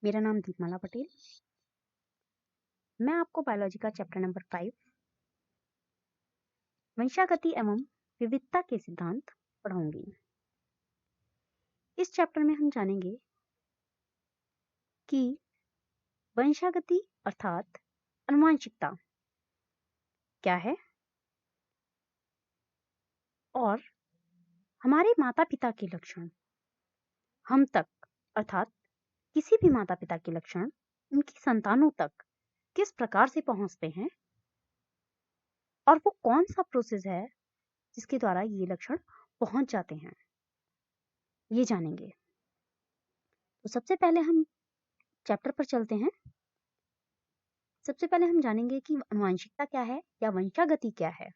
मेरा नाम दीपमाला पटेल। मैं आपको बायोलॉजी का चैप्टर नंबर 5 वंशागति एवं विविधता के सिद्धांत पढ़ाऊंगी। इस चैप्टर में हम जानेंगे कि वंशागति अर्थात आनुवंशिकता क्या है और हमारे माता पिता के लक्षण हम तक अर्थात किसी भी माता पिता के लक्षण उनकी संतानों तक किस प्रकार से पहुंचते हैं और वो कौन सा प्रोसेस है जिसके द्वारा ये लक्षण पहुंच जाते हैं, ये जानेंगे। तो सबसे पहले हम चैप्टर पर चलते हैं। सबसे पहले हम जानेंगे कि आनुवंशिकता क्या है या वंशागति क्या है।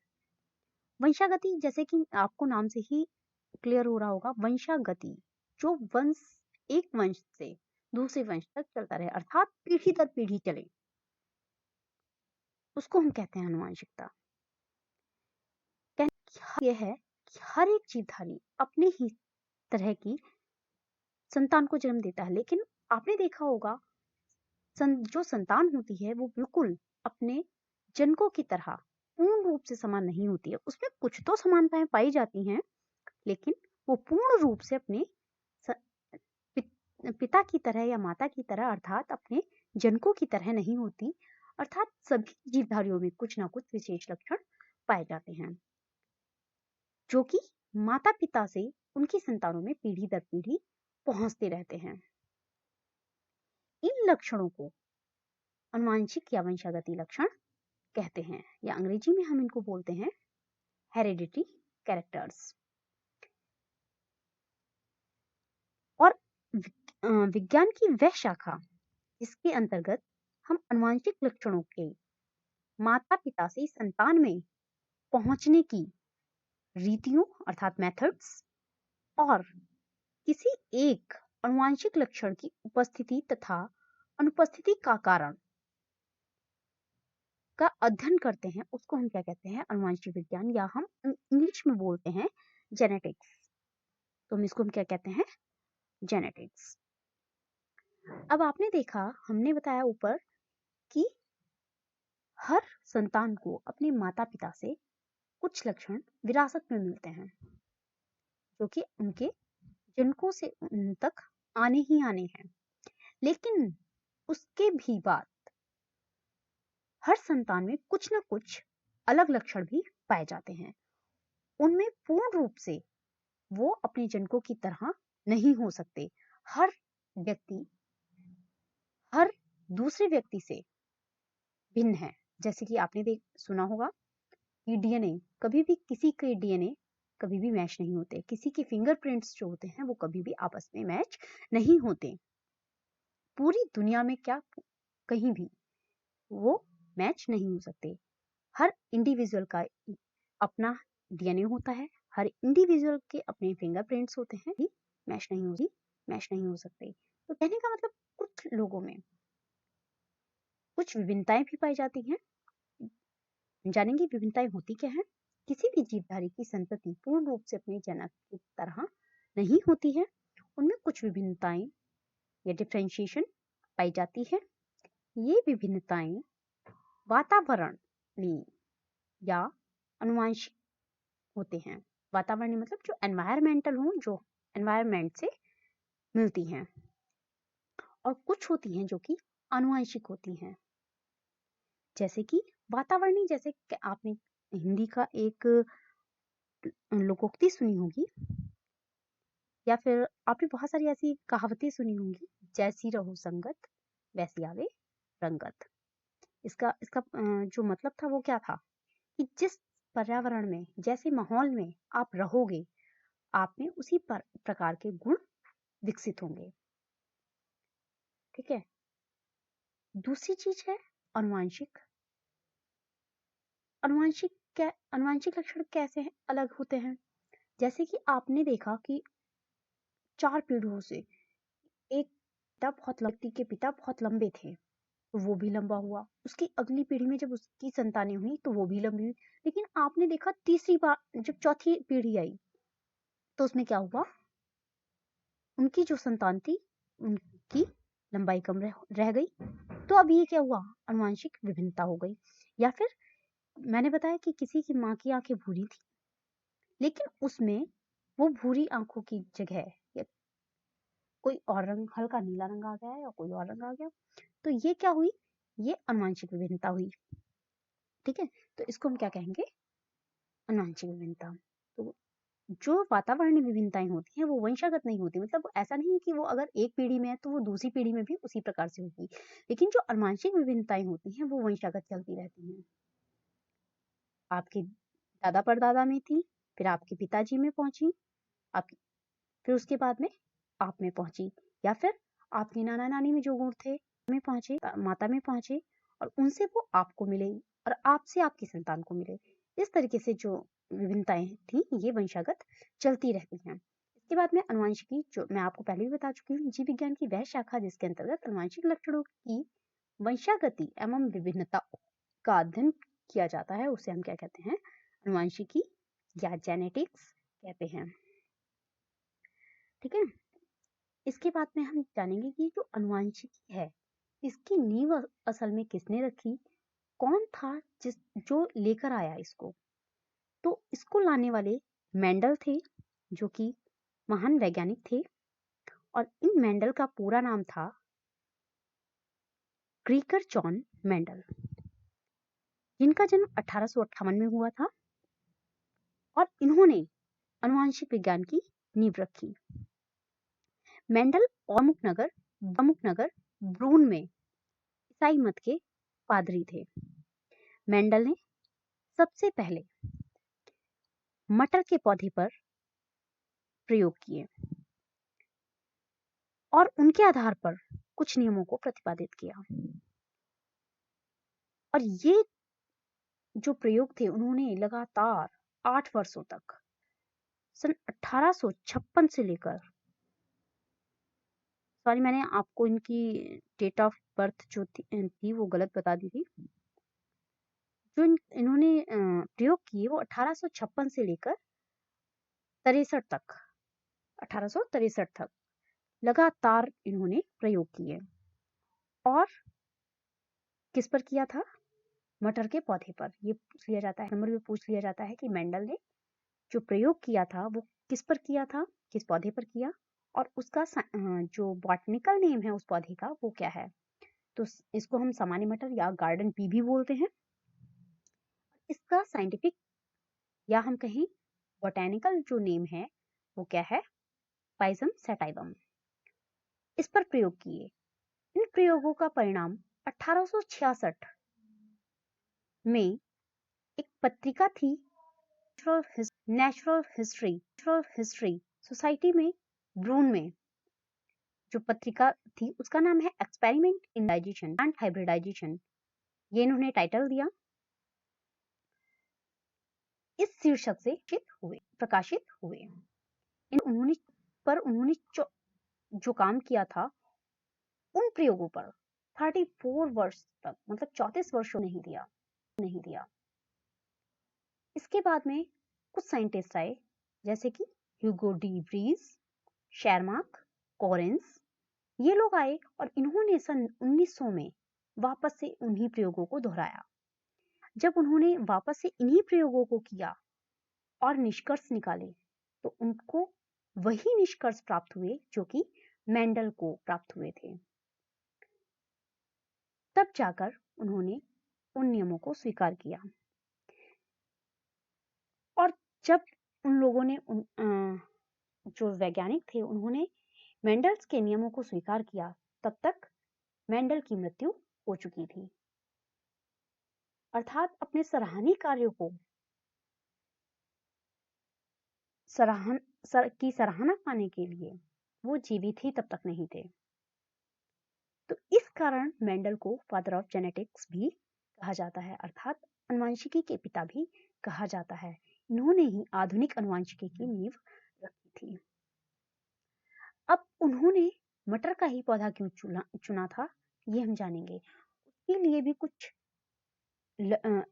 वंशागति जैसे कि आपको नाम से ही क्लियर हो रहा होगा, वंशागति जो वंश एक वंश से दूसरे वंश तक चलता रहे अर्थात पीढ़ी दर पीढ़ी चले, उसको हम कहते हैं आनुवंशिकता। यह है कि हर एक जीवधारी अपने ही तरह की संतान को जन्म देता है, लेकिन आपने देखा होगा जो संतान होती है वो बिल्कुल अपने जनकों की तरह पूर्ण रूप से समान नहीं होती है। उसमें कुछ तो समानताएं पाई जाती हैं, लेकिन वो पूर्ण रूप से अपने पिता की तरह या माता की तरह अर्थात अपने जनकों की तरह नहीं होती। अर्थात सभी जीवधारियों में कुछ ना कुछ विशेष लक्षण पाए जाते हैं जो कि माता पिता से उनकी संतानों में पीढ़ी दर पीढ़ी पहुंचते रहते हैं। इन लक्षणों को आनुवंशिक या वंशागति लक्षण कहते हैं, या अंग्रेजी में हम इनको बोलते हैं हेरिडिटरी कैरेक्टर्स। और विज्ञान की वह शाखा जिसके अंतर्गत हम आनुवंशिक लक्षणों के माता पिता से संतान में पहुंचने की रीतियों अर्थात मेथड्स और किसी एक आनुवंशिक लक्षण की उपस्थिति तथा अनुपस्थिति का कारण का अध्ययन करते हैं, उसको हम क्या कहते हैं, आनुवंशिक विज्ञान, या हम इंग्लिश में बोलते हैं जेनेटिक्स। तो हम इसको क्या कहते हैं, जेनेटिक्स। अब आपने देखा, हमने बताया ऊपर कि हर संतान को अपने माता पिता से कुछ लक्षण विरासत में मिलते हैं जो कि उनके जिनको से उन तक आने ही आने हैं, लेकिन उसके भी बाद हर संतान में कुछ ना कुछ अलग लक्षण भी पाए जाते हैं। उनमें पूर्ण रूप से वो अपने जनकों की तरह नहीं हो सकते। हर व्यक्ति हर दूसरे व्यक्ति से भिन्न है। जैसे कि आपने सुना होगा कि डीएनए कभी भी किसी के डीएनए कभी भी मैच नहीं होते, किसी के फिंगरप्रिंट्स जो होते हैं वो कभी भी आपस में मैच नहीं होते। पूरी दुनिया में क्या कहीं भी वो मैच नहीं हो सकते। हर इंडिविजुअल का अपना डीएनए होता है, हर इंडिविजुअल के अपने फिंगरप्रिंट्स होते हैं, मैच नहीं हो सकते। तो कहने का मतलब कुछ लोगों में कुछ विभिन्नताएं भी पाई जाती हैं। जानेंगे विभिन्नताएं होती क्या है। किसी भी जीवधारी की संतति पूर्ण रूप से अपने जनक की तरह नहीं होती है, उनमें कुछ विभिन्नताएं या डिफरेंशिएशन पाई जाती है। ये विभिन्नताएं वातावरणीय या आनुवंशिक होते हैं। वातावरणीय मतलब जो एनवायरमेंटल हो, जो एनवायरमेंट से मिलती हैं, और कुछ होती हैं जो कि आनुवंशिक होती हैं। जैसे कि वातावरणीय, जैसे आपने हिंदी का एक लोकोक्ति सुनी होगी, या फिर आपने बहुत सारी ऐसी कहावतें सुनी होंगी, जैसी रहो संगत वैसी आवे रंगत। इसका जो मतलब था वो क्या था कि जिस पर्यावरण में, जैसे माहौल में आप रहोगे, आप में उसी प्रकार के गुण विकसित होंगे। ठीक है। दूसरी चीज है आनुवंशिक। आनुवंशिक लक्षण कैसे अलग होते हैं। जैसे कि आपने देखा कि 4 पीढ़ियों से एक व्यक्ति के पिता बहुत लंबे थे तो वो भी लंबा हुआ, उसकी अगली पीढ़ी में जब उसकी संतानें हुई तो वो भी लंबी हुई, लेकिन आपने देखा तीसरी बार जब चौथी पीढ़ी आई तो उसमें क्या हुआ, उनकी जो संतान थी उनकी लंबाई कम रह गई, तो अब ये क्या हुआ, अनुवांशिक विभिन्नता हो गई। या फिर मैंने बताया कि किसी की माँ की आंखें भूरी थी, लेकिन उसमें वो भूरी आंखों की जगह या कोई और रंग, हल्का नीला रंग आ गया या कोई और रंग आ गया, तो ये क्या हुई, ये अनुवांशिक विभिन्नता हुई। ठीक है, तो इसको हम क्या कहेंगे, अनुवांशिक विभिन्नता। तो जो वातावरणीय विभिन्नताएं होती हैं वो वंशागत नहीं होती, मतलब ऐसा नहीं कि वो अगर एक पीढ़ी में है तो वो दूसरी पीढ़ी में भी उसी प्रकार से होगी, लेकिन जो अनुवांशिक विभिन्नताएं होती हैं वो वंशागत चलती रहती हैं। आपके दादा परदादा में थी, फिर आपके पिताजी में पहुंची, आपकी फिर उसके बाद में आप में पहुंची, या फिर आपके नाना नानी में जो गुण थे में पहुंचे, माता में पहुंचे, और उनसे वो आपको मिले, और आपसे आपकी संतान को मिले। इस तरीके से जो विभिन्नताएं थी ये वंशागत चलती रहती हैं। इसके बाद में अनुवांशिकी, जो मैं आपको पहले भी बता चुकी हूँ, जीव विज्ञान की वह शाखा जिसके अंतर्गत अनुवांशिक लक्षणों की वंशागति एवं विभिन्नता का अध्ययन किया जाता है, उसे हम क्या कहते हैं, अनुवांशिकी या जेनेटिक्स कहते हैं। ठीक है, इसके बाद में हम जानेंगे कि जो अनुवांशिकी है इसकी नींव असल में किसने रखी, कौन था जो लेकर आया इसको। तो इसको लाने वाले मेंडल थे, जो कि महान वैज्ञानिक थे, और इन मेंडल का पूरा नाम था क्रीकर जॉन मेंडल, जिनका जन्म 1858 में हुआ था, और इन्होंने अनुवांशिक विज्ञान की नींव रखी। मेंडल प्रमुख नगर ब्रून में ईसाई मत के पादरी थे। मेंडल ने सबसे पहले मटर के पौधे पर प्रयोग किए और उनके आधार पर कुछ नियमों को प्रतिपादित किया, और ये जो प्रयोग थे उन्होंने लगातार 8 वर्षों तक सन 1856 से लेकर, सॉरी मैंने आपको इनकी डेट ऑफ बर्थ जो थी वो गलत बता दी थी। जो इन्होंने प्रयोग किए वो 1856 से लेकर 63 तक, 1863 तक लगातार इन्होंने प्रयोग किए। और किस पर किया था, मटर के पौधे पर। ये पूछ लिया जाता है, नंबर में पूछ लिया जाता है कि मेंडल ने जो प्रयोग किया था वो किस पर किया था, किस पौधे पर किया, और उसका जो बॉटनिकल नेम है उस पौधे का वो क्या है। तो इसको हम सामान्य मटर या गार्डन पी भी बोलते हैं। इसका साइंटिफिक या हम कहें बॉटैनिकल जो नेम है वो क्या है, पाइजम सैटाइवम। इस पर प्रयोग किए। इन प्रयोगों का परिणाम 1866 में एक पत्रिका थी, नेचुरल हिस्ट्री सोसाइटी में ब्रून में जो पत्रिका थी उसका नाम है experiment in digestion and hybridization, ये इन्होंने टाइटल दिया। इस शीर्षक से प्रकाशित हुए। उन्होंने जो काम किया था उन प्रयोगों पर 34 वर्ष तक, मतलब 34 वर्षों नहीं दिया। इसके बाद में कुछ साइंटिस्ट आए, जैसे कि ह्यूगो डी व्रीज, शेरमार्क, कोरेंस, ये लोग आए और इन्होंने सन 1900 में वापस से उन्हीं प्रयोगों को दोहराया। जब उन्होंने वापस से इन्हीं प्रयोगों को किया और निष्कर्ष निकाले तो उनको वही निष्कर्ष प्राप्त हुए जो कि मेंडल को प्राप्त हुए थे। तब जाकर उन्होंने उन नियमों को स्वीकार किया, और जब उन लोगों ने जो वैज्ञानिक थे उन्होंने मेंडल्स के नियमों को स्वीकार किया, तब तक मेंडल की मृत्यु हो चुकी थी। अर्थात अपने सराहनीय कार्यों को की सराहना पाने के लिए वो जीवित ही तब तक नहीं थे। तो इस कारण मेंडल को फादर ऑफ जेनेटिक्स भी कहा जाता है, अर्थात अनुवांशिकी के पिता भी कहा जाता है। इन्होंने ही आधुनिक अनुवांशिकी की नींव रखी थी। अब उन्होंने मटर का ही पौधा क्यों चुना था ये हम जानेंगे। उसके लिए भी कुछ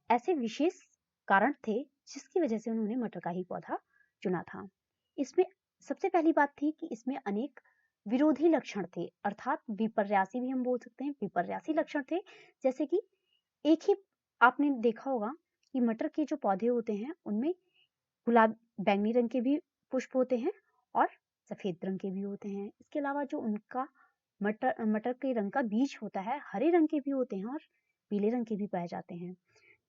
ऐसे विशेष कारण थे जिसकी वजह से उन्होंने मटर का ही पौधा चुना था। इसमें सबसे पहली बात थी कि इसमें अनेक विरोधी लक्षण थे, अर्थात विपर्यासी भी हम बोल सकते हैं, विपर्यासी लक्षण थे। जैसे कि एक ही आपने देखा होगा कि मटर के जो पौधे होते हैं उनमें गुलाब बैंगनी रंग के भी पुष्प होते हैं और सफेद रंग के भी होते हैं। इसके अलावा जो उनका मटर के रंग का बीज होता है हरे रंग के भी होते हैं और पीले रंग के भी पाए जाते हैं।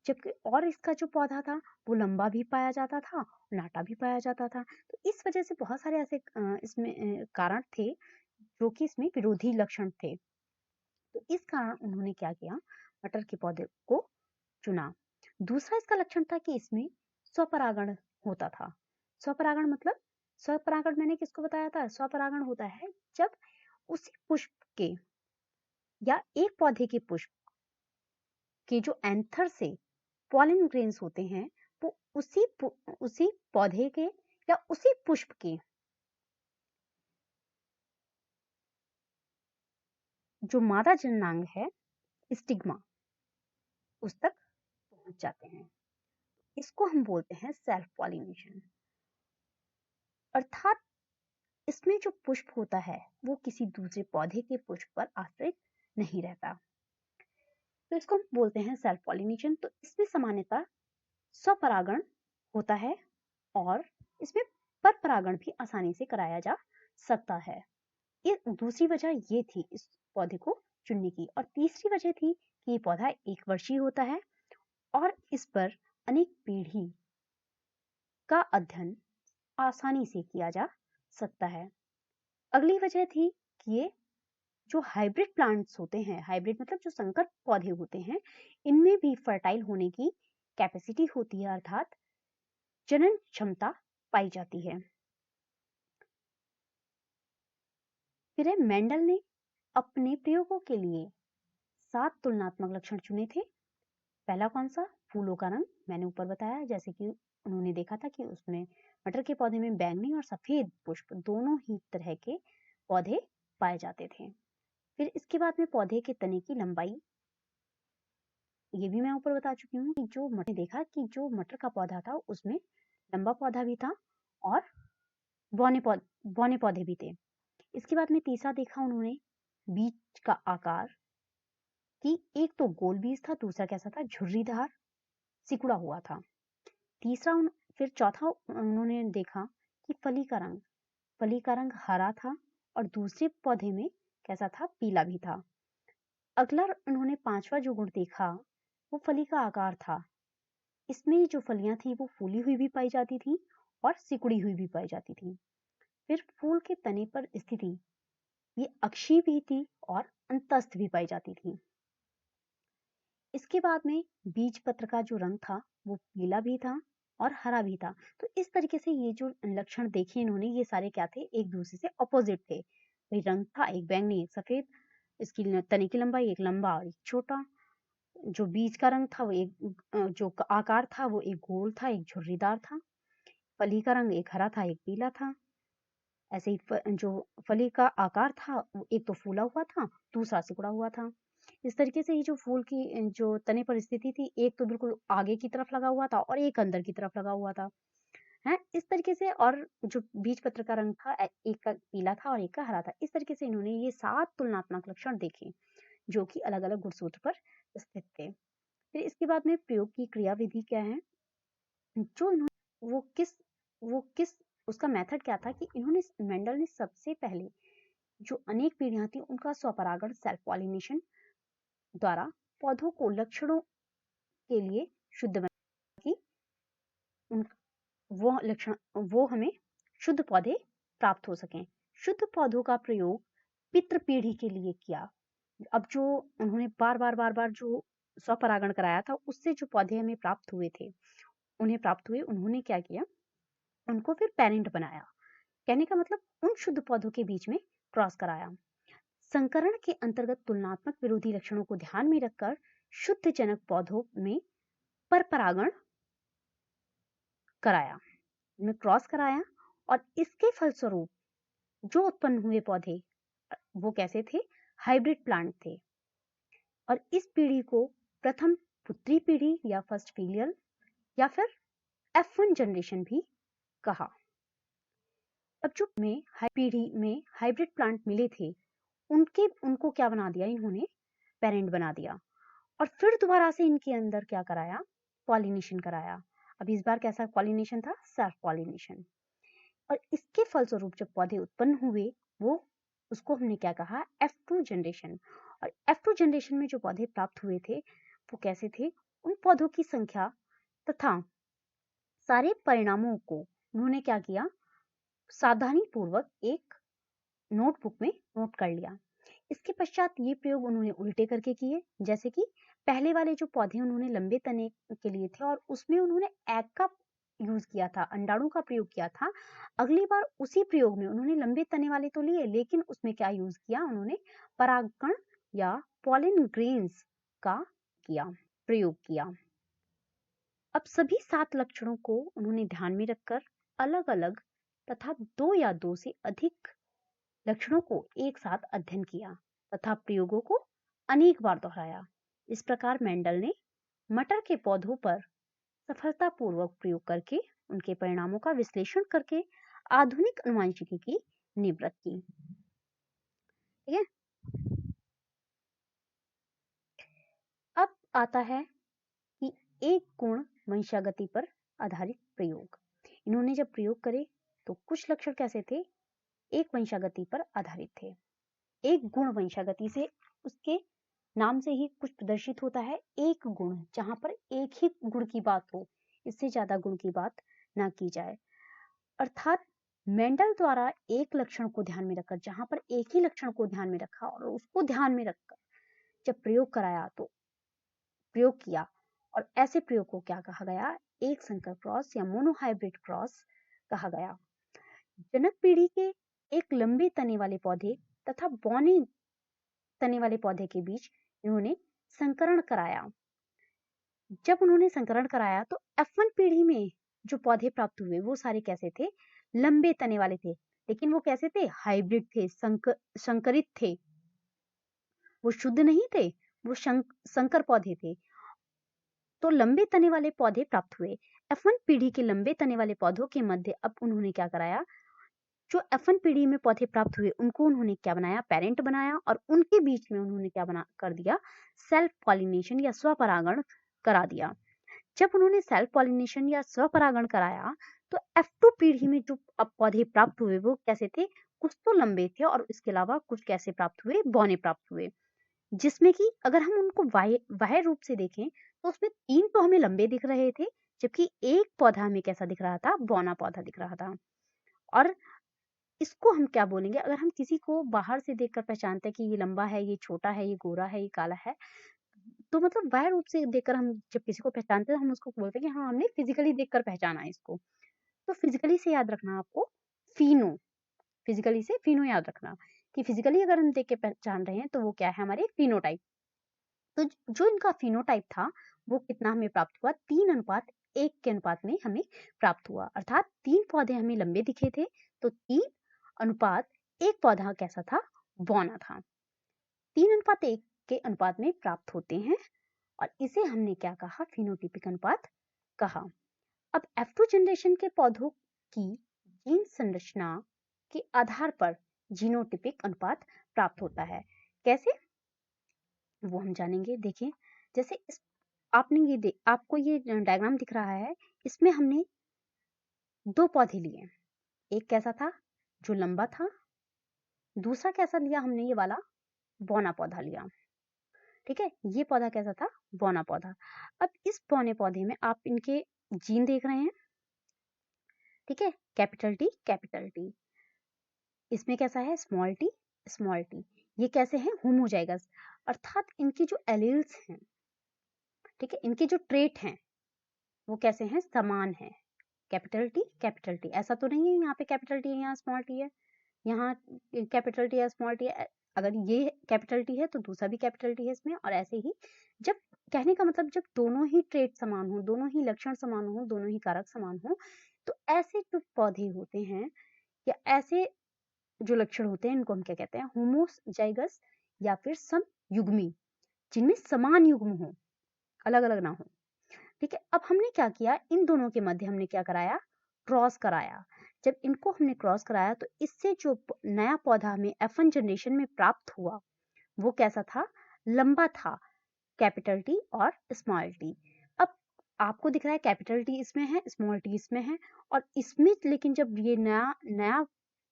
जबकि और इसका जो पौधा था वो लंबा भी पाया जाता था, नाटा भी पाया जाता था। तो इस वजह से बहुत सारे ऐसे इसमें कारण थे जो कि इसमें विरोधी लक्षण थे। तो इस कारण उन्होंने क्या किया, मटर के पौधे को चुना। दूसरा इसका लक्षण था कि इसमें स्वपरागण होता था। स्वपरागण मतलब, स्वपरागण मैंने किसको बताया था, स्वपरागण होता है जब उसी पुष्प के या एक पौधे के पुष्प के जो एंथर से पॉलन ग्रेन्स होते हैं वो उसी पौधे के या उसी पुष्प के जो मादा जननांग है, स्टिग्मा, उस तक पहुंच जाते हैं। इसको हम बोलते हैं सेल्फ पॉलिनेशन। अर्थात इसमें जो पुष्प होता है वो किसी दूसरे पौधे के पुष्प पर आश्रित नहीं रहता, तो इसको हम बोलते हैं सेल्फ पॉलिनेशन। तो इसमें सामान्यतः स्वपरागण होता है और इसमें परपरागण भी आसानी से कराया जा सकता है। ये दूसरी वजह ये थी इस पौधे को चुनने की। और तीसरी वजह थी कि ये पौधा एक वर्षीय होता है और इस पर अनेक पीढ़ी का अध्ययन आसानी से किया जा सकता है। अगली वजह थी कि ये जो हाइब्रिड प्लांट्स होते हैं, हाइब्रिड मतलब जो संकर पौधे होते हैं, इनमें भी फर्टाइल होने की कैपेसिटी होती है, अर्थात जनन क्षमता पाई जाती है। फिर मेंडल ने अपने प्रयोगों के लिए 7 तुलनात्मक लक्षण चुने थे। पहला कौन सा, फूलों का रंग, मैंने ऊपर बताया। जैसे कि उन्होंने देखा था कि उसमें मटर के पौधे में बैंगनी और सफेद पुष्प दोनों ही तरह के पौधे पाए जाते थे। फिर इसके बाद में पौधे के तने की लंबाई, ये भी मैं ऊपर बता चुकी हूँ कि जो मटर देखा कि जो मटर का पौधा था उसमें लंबा पौधा भी था और बौने पौधे भी थे। इसके बाद में तीसरा देखा उन्होंने बीज का आकार, कि एक तो गोल बीज था, दूसरा कैसा था, झुर्रीदार सिकुड़ा हुआ था। फिर चौथा उन्होंने देखा कि फली का रंग हरा था और दूसरे पौधे में कैसा था, पीला भी था। अगला उन्होंने पांचवा जो गुण देखा वो फली का आकार था। इसमें जो फलियां थी वो फूली हुई भी पाई जाती थी और सिकुड़ी हुई भी पाई जाती थी। फिर फूल के तने पर स्थिति, ये अक्षीय भी थी और अंतस्थ भी पाई जाती थी। इसके बाद में बीज पत्र का जो रंग था वो पीला भी था और हरा भी था। तो इस तरीके से ये जो लक्षण देखे इन्होंने, ये सारे क्या थे, एक दूसरे से अपोजिट थे। भाई रंग था एक बैंगनी एक सफेद, इसकी तने की लंबाई एक लंबा और एक छोटा, जो बीज का रंग था वो एक जो आकार था वो एक गोल था एक झुर्रीदार था, फली का रंग एक हरा था एक पीला था। ऐसे ही जो फली का आकार था वो एक तो फूला हुआ था, दूसरा सिकुड़ा हुआ था। इस तरीके से ये जो फूल की जो तने पर स्थिति थी, एक तो बिल्कुल आगे की तरफ लगा हुआ था और एक अंदर की तरफ लगा हुआ था, है इस तरीके से। और जो बीज पत्र का रंग था एक का पीला था और एक का हरा था। इस तरीके से इन्होंने ये 7 तुलनात्मक लक्षण देखे जो कि अलग अलग गुणसूत्र पर स्थित थे। फिर इसके बाद में प्रयोग की क्रियाविधि क्या है, जो इन्होंने वो किस उसका मेथड क्या था कि इन्होंने, मेंडल ने सबसे पहले जो अनेक पीढ़ियां थी उनका स्वपरागण सेल्फ पॉलिनेशन द्वारा पौधों को लक्षणों के लिए शुद्ध बना कि वो हमें शुद्ध पौधे प्राप्त हो सकें। शुद्ध पौधों का प्रयोग पितृ पीढ़ी के लिए किया। अब जो उन्होंने बार बार जो स्वपरागण कराया था उससे जो पौधे हमें प्राप्त हुए थे, उन्होंने क्या किया, उनको फिर पेरेंट बनाया। कहने का मतलब उन शुद्ध पौधों के बीच में क्रॉस कराया। संकरण के अंतर्गत तुलनात्मक विरोधी लक्षणों को ध्यान में रखकर शुद्ध जनक पौधों में परपरागण कराया, में क्रॉस कराया और इसके फलस्वरूप जो उत्पन्न हुए पौधे वो कैसे थे, हाइब्रिड प्लांट थे। और इस पीढ़ी को प्रथम पुत्री पीढ़ी या फर्स्ट फीलियल या फिर F1 जनरेशन भी कहा। अब जो में पीढ़ी में हाइब्रिड प्लांट मिले थे उनको क्या बना दिया इन्होंने, पेरेंट बना दिया, और फिर दोबारा से इनके अंदर क्या कराया, पॉलिनेशन कराया। अब इस बार कैसा पॉलिनेशन था, सेल्फ पॉलिनेशन, और इसके फलस्वरूप जब पौधे उत्पन्न हुए वो उसको हमने क्या कहा, F2 जनरेशन। और F2 जनरेशन में जो पौधे प्राप्त हुए थे वो कैसे थे, उन पौधों की संख्या तथा सारे परिणामों को उन्होंने क्या किया, सावधानी पूर्वक एक नोटबुक में नोट कर लिया। इसके पश्चात ये प्रयोग उन्होंने उल्टे करके किए, जैसे कि पहले वाले जो पौधे उन्होंने लंबे तने के लिए थे और उसमें उन्होंने एग का यूज किया था, अंडाणु का प्रयोग किया था। अगली बार उसी प्रयोग में उन्होंने लंबे तने वाले तो लिए, लेकिन उसमें क्या यूज किया, उन्होंने परागकण या पॉलिन ग्रेन्स का प्रयोग किया। अब सभी 7 लक्षणों को उन्होंने ध्यान में रखकर अलग अलग तथा 2 या 2 से अधिक लक्षणों को एक साथ अध्ययन किया तथा प्रयोगों को अनेक बार दोहराया। इस प्रकार मेंडल ने मटर के पौधों पर सफलतापूर्वक प्रयोग करके उनके परिणामों का विश्लेषण करके आधुनिक आनुवंशिकी की नींव रखी। ठीक है, अब आता है कि एक गुण वंशागति पर आधारित प्रयोग। इन्होंने जब प्रयोग करे तो कुछ लक्षण कैसे थे, एक वंशागति पर आधारित थे। एक गुण वंशागति से उसके नाम से ही कुछ प्रदर्शित होता है, एक गुण, जहां पर एक ही गुण की बात हो, इससे ज्यादा गुण की बात ना की जाए। अर्थात मेंडल द्वारा एक लक्षण को ध्यान में रखकर, जहां पर एक ही लक्षण को ध्यान में रखा और उसको ध्यान में रखकर जब प्रयोग कराया तो प्रयोग किया, और ऐसे प्रयोग को क्या कहा गया, एक संकर क्रॉस या मोनोहाइब्रिड क्रॉस कहा गया। जनक पीढ़ी के एक लंबे तने वाले पौधे तथा बौने तने वाले पौधे के बीच इन्होंने संकरण कराया। जब उन्होंने संकरण कराया तो F1 पीढ़ी में जो पौधे प्राप्त हुए वो सारे कैसे थे, लंबे तने वाले थे, लेकिन वो कैसे थे, हाइब्रिड थे, संकरित थे, वो शुद्ध नहीं थे, वो संकर पौधे थे। तो लंबे तने वाले पौधे प्राप्त हुए। F1 पीढ़ी के लंबे तने वाले पौधों के मध्य अब उन्होंने क्या कराया, जो F1 पीढ़ी में पौधे प्राप्त हुए उनको उन्होंने क्या बनाया, पेरेंट बनाया, और उनके बीच में उन्होंने क्या बना कर दिया, सेल्फ पॉलिनेशन या स्वपरागण करा दिया। जब उन्होंने सेल्फ पॉलिनेशन या स्वपरागण कराया तो F2 पीढ़ी में जो अब पौधे प्राप्त हुए वो कैसे थे, कुछ तो लंबे थे और इसके अलावा कुछ कैसे प्राप्त हुए, बौने प्राप्त हुए, जिसमें कि अगर हम उनको बाह्य रूप से देखें तो उसमें 3 तो हमें लंबे दिख रहे थे, जबकि एक पौधा हमें कैसा दिख रहा था, बौना पौधा दिख रहा था। और इसको हम क्या बोलेंगे, अगर हम किसी को बाहर से देखकर पहचानते हैं कि ये लंबा है, ये छोटा है, ये गोरा है, ये काला है, तो मतलब बाह्य रूप से देखकर हम जब किसी को पहचानते हैं तो हम उसको बोलते हैं कि हाँ, हमने फिजिकली देखकर पहचाना है इसको। तो फिजिकली से याद रखना आपको, फिनो, फिजिकली से फिनो याद रखना कि फिजिकली अगर हम देख के पहचान रहे हैं तो वो क्या है, हमारे फिनोटाइप। तो जो इनका फिनोटाइप था वो कितना हमें प्राप्त हुआ, 3:1 के अनुपात में हमें प्राप्त हुआ। अर्थात 3 पौधे हमें लंबे दिखे थे तो 3:1 पौधा कैसा था, बौना था। 3:1 के अनुपात में प्राप्त होते हैं और इसे हमने क्या कहा, फिनोटिपिक अनुपात कहा। अब F2 जनरेशन के पौधों की जीन संरचना के आधार पर जीनोटिपिक अनुपात प्राप्त होता है। कैसे, वो हम जानेंगे। देखिए, जैसे आपने आपको ये डायग्राम दिख रहा है, इसमें हमने 2 पौधे लिए, एक कैसा था, जो लंबा था, दूसरा कैसा लिया हमने, ये वाला बौना पौधा लिया। ठीक है, ये पौधा कैसा था, बौना पौधा। अब इस बौने पौधे में आप इनके जीन देख रहे हैं, ठीक है, कैपिटल टी, इसमें कैसा है, स्मॉल टी। ये कैसे हैं, होमोजाइगस, अर्थात इनके जो एलील्स हैं, ठीक है, इनके जो ट्रेट हैं वो कैसे हैं, समान हैं। कैपिटल टी, ऐसा तो नहीं है यहाँ पे कैपिटल टी है, यहाँ स्मॉल टी है, यहाँ कैपिटल टी है, स्मॉल टी है। अगर ये कैपिटल टी है तो दूसरा भी कैपिटल टी है इसमें, और ऐसे ही। जब कहने का मतलब जब दोनों ही ट्रेट समान हो, दोनों ही लक्षण समान हो, दोनों ही कारक समान हो, तो ऐसे जो पौधे होते हैं या ऐसे जो लक्षण होते हैं इनको हम क्या कहते हैं, होमोजाइगस या फिर समयुग्मी, जिनमें समान युग्म हो, अलग अलग ना हो। ठीक है, अब हमने क्या किया, इन दोनों के मध्य हमने क्या कराया, क्रॉस कराया। जब इनको हमने क्रॉस कराया तो इससे जो नया पौधा हमें F1 जनरेशन में प्राप्त हुआ वो कैसा था, लंबा था, कैपिटल टी और स्मॉल टी। अब आपको दिख रहा है कैपिटल टी इसमें है, स्मॉल टी इसमें है, और इसमें लेकिन जब ये नया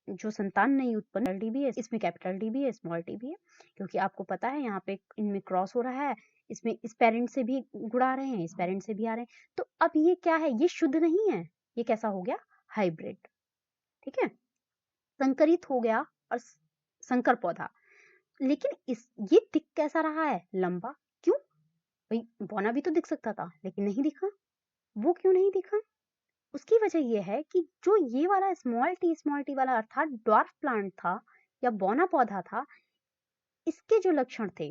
जो संतान नहीं उत्पन्न, टी भी है इसमें, कैपिटल टी भी है, स्मॉल टी भी है, क्योंकि आपको पता है यहाँ पे इनमें क्रॉस हो रहा है, इसमें इस पेरेंट से भी गुड़ा रहे हैं, इस पेरेंट से भी आ रहे हैं। तो अब ये क्या है, ये शुद्ध नहीं है, ये कैसा हो गया, हाइब्रिड। ठीक है, संकरित हो गया और संकर पौधा। लेकिन ये दिख कैसा रहा है, लंबा। क्यों भाई, बौना भी तो दिख सकता था लेकिन नहीं दिखा। वो क्यों नहीं दिखा, उसकी वजह यह है कि जो ये वाला स्मॉल टी वाला अर्थात ड्वार्फ प्लांट था या बौना पौधा था, इसके जो लक्षण थे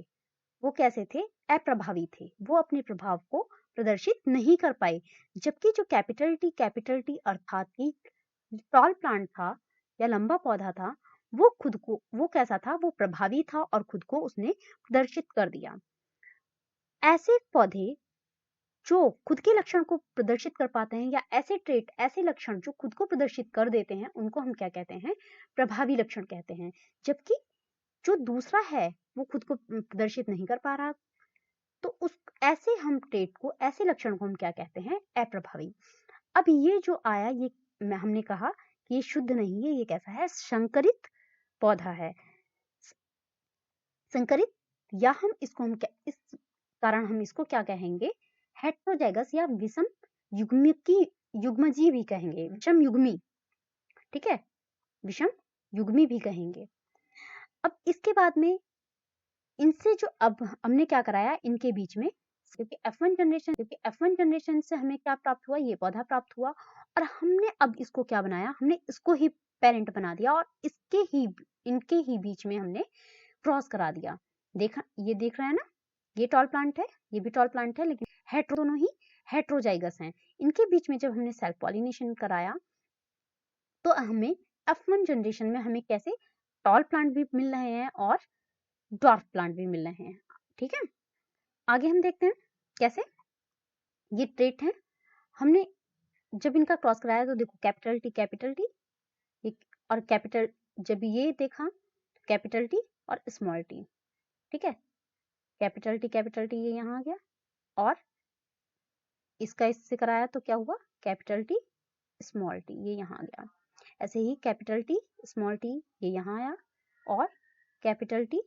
वो कैसे थे, अप्रभावी थे, वो अपने प्रभाव को प्रदर्शित नहीं कर पाए। जबकि जो कैपिटल टी अर्थात की टॉल प्लांट था या लंबा पौधा था, वो खुद को, वो कैसा था, वो प्रभावी था और खुद को उसने प्रदर्शित कर दिया। ऐसे पौधे जो खुद के लक्षण को प्रदर्शित कर पाते हैं, या ऐसे ट्रेट, ऐसे लक्षण जो खुद को प्रदर्शित कर देते हैं, उनको हम क्या कहते हैं, प्रभावी लक्षण कहते हैं। जबकि जो दूसरा है वो खुद को प्रदर्शित नहीं कर पा रहा, तो उस ऐसे हम ट्रेट को, ऐसे लक्षण को हम क्या कहते हैं, अप्रभावी। अब ये जो आया, ये हमने कहा कि ये शुद्ध नहीं है, ये कैसा है, संकरित पौधा है। संकरित, या हम इसको हम क्या, इस कारण हम इसको क्या कहेंगे, हेट्रोजाइगस या विषम युग्मजी भी कहेंगे, विषम युग्मी। ठीक है, विषम युग्मी भी कहेंगे। अब इसके बाद में इनसे जो अब हमने क्या कराया इनके बीच में, क्योंकि F1 जनरेशन से हमें क्या प्राप्त हुआ, ये पौधा प्राप्त हुआ, और हमने अब इसको क्या बनाया, हमने इसको ही पेरेंट बना दिया और इनके ही बीच में हमने क्रॉस करा दिया। देखा, ये देख रहे हैं ना, ये टॉल प्लांट है, ये भी टॉल प्लांट है, लेकिन दोनों ही हेट्रोजाइगस हैं। इनके बीच में जब हमने सेल्फ पॉलिनेशन कराया तो हमें F1 जनरेशन में हमें कैसे टॉल प्लांट भी मिल रहे हैं और ड्वार्फ प्लांट भी मिल रहे हैं। ठीक है, आगे हम देखते हैं कैसे ये ट्रेट है। हमने जब इनका क्रॉस कराया तो देखो कैपिटल टी और कैपिटल, जब ये देखा कैपिटल टी और स्मॉल टी। ठीक है, कैपिटल टी ये यहाँ आ गया, और इसका इससे कराया तो क्या हुआ, कैपिटल टी स्मॉल टी ये यहाँ आ गया। ऐसे ही कैपिटल टी स्मॉल टी ये यहाँ आया, और capital T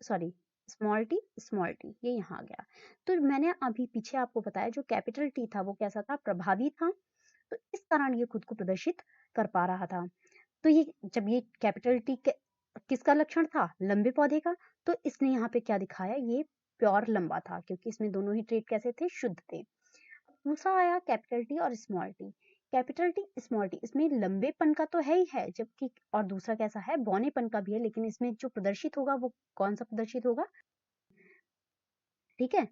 sorry small T ये यहाँ आ गया। तो मैंने अभी पीछे आपको बताया जो कैपिटल टी था वो कैसा था, प्रभावी था, तो इस कारण ये खुद को प्रदर्शित कर पा रहा था। तो ये जब ये कैपिटल टी किसका लक्षण था, लंबे पौधे का, तो इसने यहाँ पे क्या दिखाया, ये प्योर लंबा था, क्योंकि इसमें दोनों ही ट्रेट कैसे थे, शुद्ध थे। दूसरा आया कैपिटल टी और small T. Capital T small T, इसमें लंबेपन का तो है ही है, जबकि और दूसरा कैसा है, बौनेपन का भी है, लेकिन इसमें जो प्रदर्शित होगा वो कौन सा प्रदर्शित होगा, ठीक है,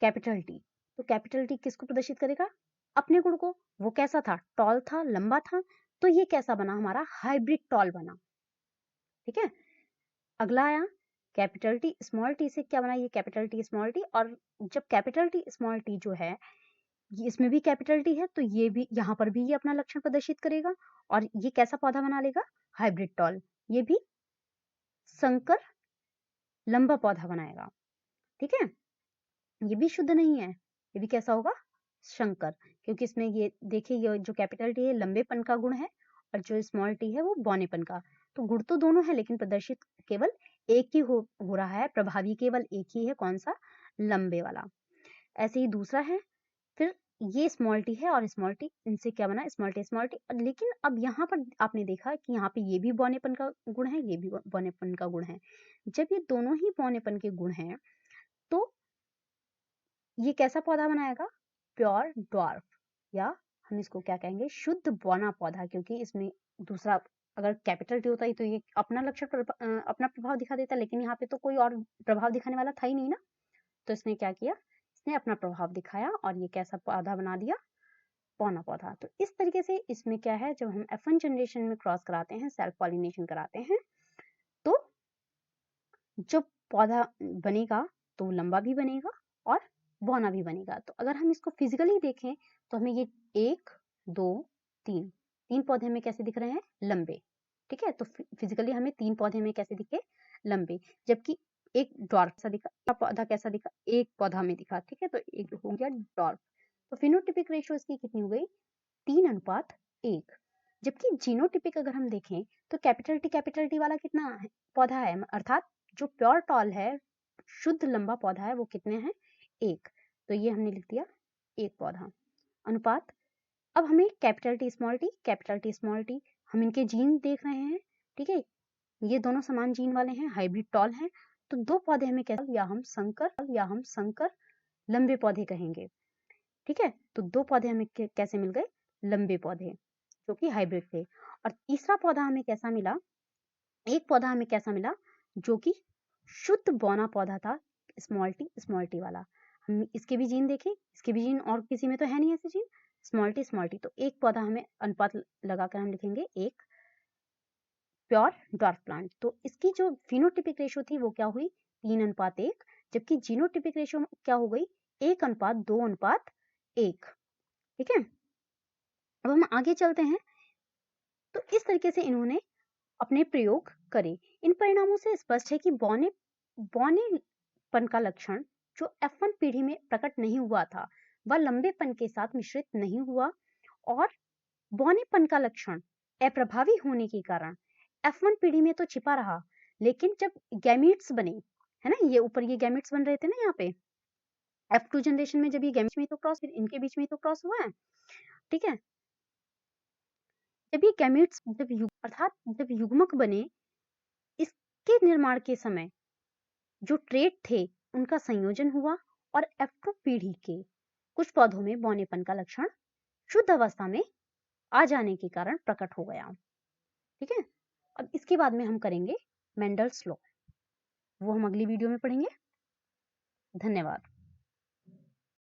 कैपिटल टी। तो कैपिटल टी किसको प्रदर्शित करेगा, अपने गुण को। वो कैसा था, टॉल था, लंबा था, तो ये कैसा बना, हमारा हाइब्रिड टॉल बना। ठीक है, अगला आया कैपिटल टी स्मॉल टी से क्या बना, ये कैपिटल टी स्मॉल टी, और जब कैपिटल टी स्मॉल टी जो है, इसमें भी कैपिटल टी है, तो ये भी यहाँ पर भी ये अपना लक्षण प्रदर्शित करेगा, और ये कैसा पौधा बना लेगा, हाइब्रिड टॉल। ये भी संकर लंबा पौधा बनाएगा। ठीक है, ये भी शुद्ध नहीं है, ये भी कैसा होगा, शंकर, क्योंकि इसमें ये देखिए, ये जो कैपिटल टी है लंबेपन का गुण है, और जो स्मॉल टी है वो बौनेपन का। तो गुण तो दोनों है, लेकिन प्रदर्शित केवल एक ही हो रहा है, प्रभावी केवल एक ही है, कौन सा, लंबे वाला। ऐसे ही दूसरा है, फिर ये स्मॉल टी है और स्मॉल टी, इनसे क्या बना, स्मॉल टी। लेकिन अब यहाँ पर आपने देखा कि यहाँ पे ये भी बौनेपन का गुण है, ये भी बौनेपन का गुण है। जब ये दोनों ही बौनेपन के गुण हैं, तो ये कैसा पौधा बनाएगा, प्योर ड्वार्फ, या हम इसको क्या कहेंगे, शुद्ध बौना पौधा, क्योंकि इसमें दूसरा, अगर कैपिटल टी होता है तो ये अपना लक्षण अपना प्रभाव दिखा देता, लेकिन यहाँ पे तो कोई और प्रभाव दिखाने वाला था ही नहीं ना, तो इसने क्या किया, इसने अपना प्रभाव दिखाया और ये कैसा पौधा बना दिया, बौना पौधा। तो इस तरीके से इसमें क्या है, जब हम F1 जनरेशन में क्रॉस कराते हैं, सेल्फ पॉलिनेशन कराते हैं, तो जो पौधा बनेगा तो लंबा भी बनेगा और बौना भी बनेगा। तो अगर हम इसको फिजिकली देखें तो हमें ये 1 2 3 3 पौधे हमें कैसे दिख रहे हैं? लंबे। ठीक है, तो फिजिकली हमें 3 पौधे हमें कैसे दिखे? लंबे। जबकि एक ड्वार्फ सा दिखा, पौधा कैसा दिखा? एक पौधा हमें दिखा। ठीक है, तो एक हो गया ड्वार्फ। तो फिनोटिपिक रेशियो इसकी कितनी हो गई? 3:1। जबकि जीनोटिपिक अगर हम देखें तो कैपिटल टी वाला कितना है? पौधा है, अर्थात जो प्योर टॉल है, शुद्ध लंबा पौधा है, वो कितने हैं? 1। तो ये हमने लिख दिया 1 पौधा। अनुपात, अब हमें कैपिटल टी स्मॉल टी, हम इनके जीन देख रहे हैं। ठीक है, ये दोनों समान जीन वाले हैं, हाइब्रिड टॉल हैं, तो 2 पौधे हमें कैसे, या हम संकर लंबे पौधे कहेंगे। ठीक है, तो 2 पौधे हमें कैसे मिल गए? लंबे पौधे, जो कि हाइब्रिड थे। और तीसरा पौधा हमें कैसा मिला? एक पौधा हमें कैसा मिला? जो कि शुद्ध बौना पौधा था, स्मॉल टी वाला। हम इसके भी जीन देखे, इसके भी जीन, और किसी में तो है नहीं ऐसे जीन, स्मॉल टी। तो एक पौधा हमें अनुपात लगाकर हम लिखेंगे एक प्योर ड्वार्फ प्लांट। तो इसकी जो फिनोटिपिक रेशियो थी वो क्या हुई? 3:1। जबकि जीनोटिपिक रेशियो क्या हो गई? 1:2:1। ठीक है, अब हम आगे चलते हैं। तो इस तरीके से इन्होंने अपने प्रयोग करे। इन परिणामों से स्पष्ट है कि बौनेपन का लक्षण जो F1 पीढ़ी में प्रकट नहीं हुआ था, वह लंबेपन के साथ मिश्रित नहीं हुआ, और बौनेपन का लक्षण अप्रभावी होने के कारण F1 पीढ़ी में तो छिपा रहा, लेकिन जब गैमीट्स बने, है ना, ये ऊपर ये गैमीट्स बन रहे थे ना यहाँ पे, F2 जनरेशन में जब ये गैमीट्स में तो क्रॉस, फिर इनके बीच में तो क्रॉस हुआ है। ठीक है, जब ये गैमीट्स अर्थात जब युग्मक बने, इसके निर्माण के समय जो ट्रेट थे उनका संयोजन हुआ, और F2 पीढ़ी के कुछ पौधों में बौनेपन का लक्षण शुद्ध अवस्था में आ जाने के कारण प्रकट हो गया। ठीक है, अब इसके बाद में हम करेंगे मेंडल्स लॉ, वो हम अगली वीडियो में पढ़ेंगे। धन्यवाद।